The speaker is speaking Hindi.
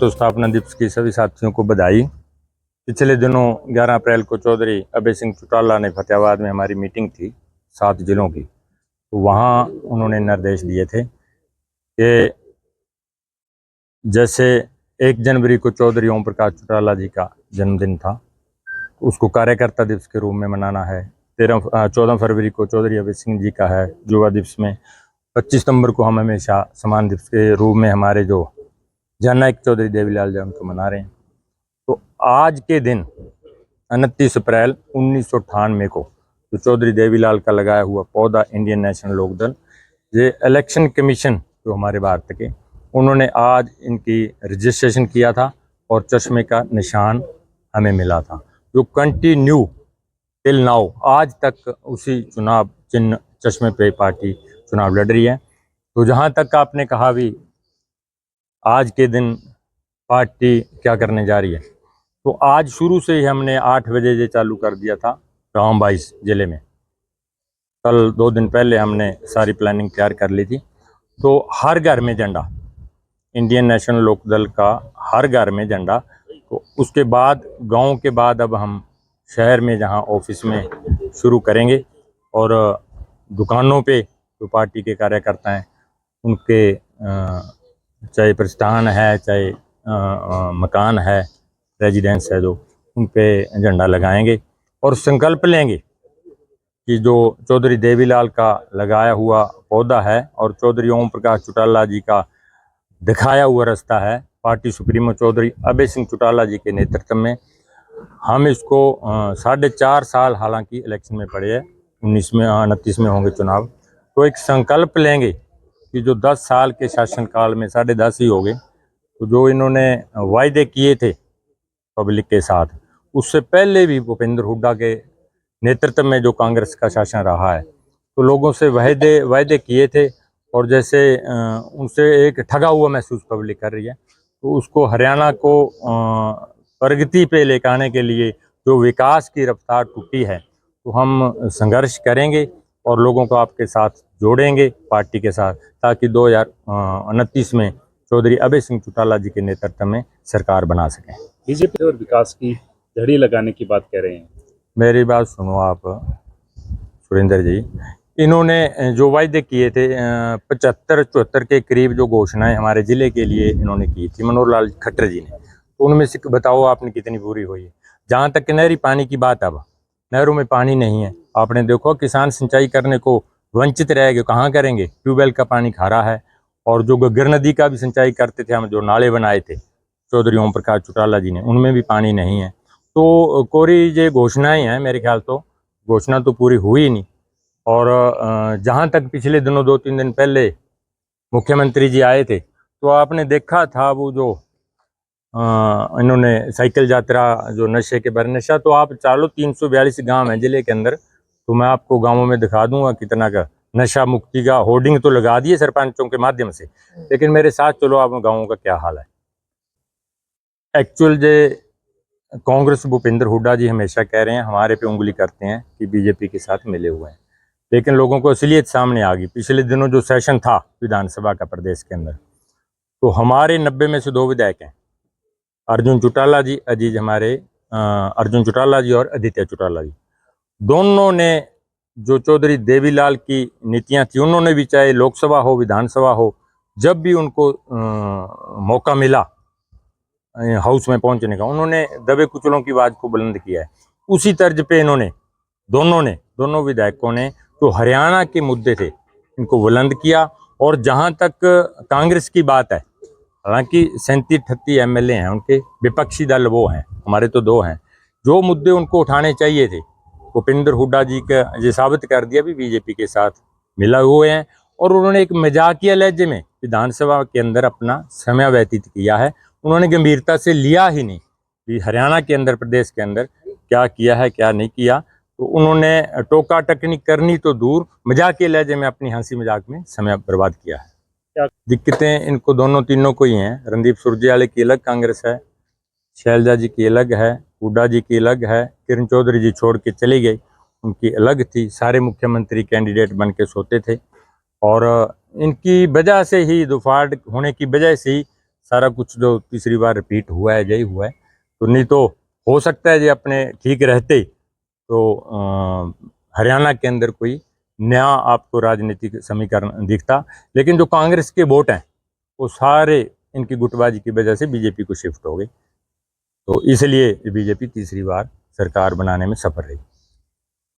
तो स्थापना दिवस की सभी साथियों को बधाई। पिछले दिनों 11 अप्रैल को चौधरी अभय सिंह चौटाला ने फतेहाबाद में हमारी मीटिंग थी 7 जिलों की, तो वहाँ उन्होंने निर्देश दिए थे कि जैसे 1 जनवरी को चौधरी ओम प्रकाश चौटाला जी का जन्मदिन था, तो उसको कार्यकर्ता दिवस के रूप में मनाना है। 14 फरवरी को चौधरी अभय सिंह जी का है युवा दिवस में। 25 सितंबर को हम हमेशा समान दिवस के रूप में हमारे जो जननायक चौधरी देवीलाल जी उनको मना रहे हैं। तो आज के दिन 29 अप्रैल 1998 को जो चौधरी देवीलाल का लगाया हुआ पौधा इंडियन नेशनल लोकदल, ये इलेक्शन कमीशन जो हमारे भारत के, उन्होंने आज इनकी रजिस्ट्रेशन किया था और चश्मे का निशान हमें मिला था, जो कंटिन्यू टिल नाउ आज तक उसी चुनाव चिन्ह चश्मे पे पार्टी चुनाव लड़ रही है। तो जहाँ तक आपने कहा भी आज के दिन पार्टी क्या करने जा रही है, तो आज शुरू से ही हमने 8 बजे ये चालू कर दिया था गाँव 22 जिले में। कल 2 दिन पहले हमने सारी प्लानिंग तैयार कर ली थी। तो हर घर में झंडा, इंडियन नेशनल लोकदल का हर घर में झंडा। तो उसके बाद गांव के बाद अब हम शहर में जहां ऑफिस में शुरू करेंगे, और दुकानों पे जो पार्टी के कार्यकर्ता हैं उनके चाहे प्रस्थान है, चाहे मकान है, रेजिडेंस है, जो उन पे झंडा लगाएंगे और संकल्प लेंगे कि जो चौधरी देवीलाल का लगाया हुआ पौधा है और चौधरी ओम प्रकाश चौटाला जी का दिखाया हुआ रास्ता है, पार्टी सुप्रीमो चौधरी अभय सिंह चौटाला जी के नेतृत्व में हम इसको 4.5 साल हालांकि इलेक्शन में पड़े हैं, 19 में 29 में होंगे चुनाव, तो एक संकल्प लेंगे कि जो 10 साल के शासनकाल में 10.5 ही हो गए, तो जो इन्होंने वायदे किए थे पब्लिक के साथ, उससे पहले भी भूपेंद्र हुड्डा के नेतृत्व में जो कांग्रेस का शासन रहा है, तो लोगों से वायदे किए थे, और जैसे उनसे एक ठगा हुआ महसूस पब्लिक कर रही है। तो उसको हरियाणा को प्रगति पे लेकर आने के लिए जो विकास की रफ्तार टूटी है, तो हम संघर्ष करेंगे और लोगों को आपके साथ जोड़ेंगे पार्टी के साथ, ताकि 2029 में चौधरी अभय सिंह चौटाला जी के नेतृत्व में सरकार बना सकें। बीजेपी और विकास की झड़ी लगाने की बात कह रहे हैं। मेरी बात सुनो आप सुरेंद्र जी, इन्होंने जो वायदे किए थे 75-74 के करीब जो घोषणाएं हमारे ज़िले के लिए इन्होंने की थी मनोहर लाल खट्टर जी ने, तो उनमें से बताओ आपने कितनी पूरी हुई है। जहाँ तक नहरी पानी की बात, अब नहरों में पानी नहीं है। आपने देखो किसान सिंचाई करने को वंचित रह गए, कहाँ करेंगे, ट्यूबवेल का पानी खारा है। और जो घग्गर नदी का भी सिंचाई करते थे हम, जो नाले बनाए थे चौधरी ओम प्रकाश चौटाला जी ने, उनमें भी पानी नहीं है। तो कोरी ये घोषणाएं हैं, मेरे ख्याल तो घोषणा तो पूरी हुई नहीं। और जहाँ तक पिछले दिनों 2-3 दिन पहले मुख्यमंत्री जी आए थे, तो आपने देखा था वो जो इन्होंने साइकिल यात्रा जो नशे के बर नशा, तो आप चालो 342 गांव हैं जिले के अंदर, तो मैं आपको गांवों में दिखा दूंगा कितना का नशा मुक्ति का होर्डिंग तो लगा दिए सरपंचों के माध्यम से, लेकिन मेरे साथ चलो आप गाँवों का क्या हाल है। एक्चुअल जे कांग्रेस भूपेंद्र हुड्डा जी हमेशा कह रहे हैं, हमारे पे उंगली करते हैं कि बीजेपी के साथ मिले हुए हैं, लेकिन लोगों को असलियत सामने आ गई। पिछले दिनों जो सेशन था विधानसभा का प्रदेश के अंदर, तो हमारे 90 में से 2 विधायक हैं, अर्जुन चौटाला जी, अजीज हमारे अर्जुन चौटाला जी और आदित्य चौटाला जी, दोनों ने जो चौधरी देवीलाल की नीतियां थी, उन्होंने भी चाहे लोकसभा हो विधानसभा हो, जब भी उनको मौका मिला हाउस में पहुंचने का, उन्होंने दबे कुचलों की आवाज को बुलंद किया है। उसी तर्ज पे इन्होंने दोनों विधायकों ने जो हरियाणा के मुद्दे थे इनको बुलंद किया। और जहां तक कांग्रेस की बात है, हालांकि 37-38 MLA हैं उनके, विपक्षी दल वो हैं, हमारे तो 2 हैं। जो मुद्दे उनको उठाने चाहिए थे, भूपेंद्र हुड्डा जी का ये साबित कर दिया भी बीजेपी के साथ मिला हुए हैं। और उन्होंने एक मजाकिया लहजे में विधानसभा के अंदर अपना समय व्यतीत किया है, उन्होंने गंभीरता से लिया ही नहीं कि हरियाणा के अंदर प्रदेश के अंदर क्या किया है क्या नहीं किया। तो उन्होंने टोका टकनी करनी तो दूर, मजाक के लहजे में अपनी हंसी मजाक में समय बर्बाद किया है। क्या दिक्कतें इनको तीनों को ही हैं। रणदीप सुरजेवाला की अलग कांग्रेस है, शैलजा जी की अलग है, हुड्डा जी की अलग है, किरण चौधरी जी छोड़ के चली गई, उनकी अलग थी। सारे मुख्यमंत्री कैंडिडेट बन के सोते थे, और इनकी वजह से ही दुफाड़ होने की वजह से ही सारा कुछ जो तीसरी बार रिपीट हुआ है यही हुआ है। तो नहीं तो हो सकता है जी अपने ठीक रहते तो हरियाणा के अंदर कोई नया आपको राजनीतिक समीकरण दिखता, लेकिन जो कांग्रेस के वोट हैं वो सारे इनकी गुटबाजी की वजह से बीजेपी को शिफ्ट हो गए। तो इसलिए बीजेपी तीसरी बार सरकार बनाने में सफल रही।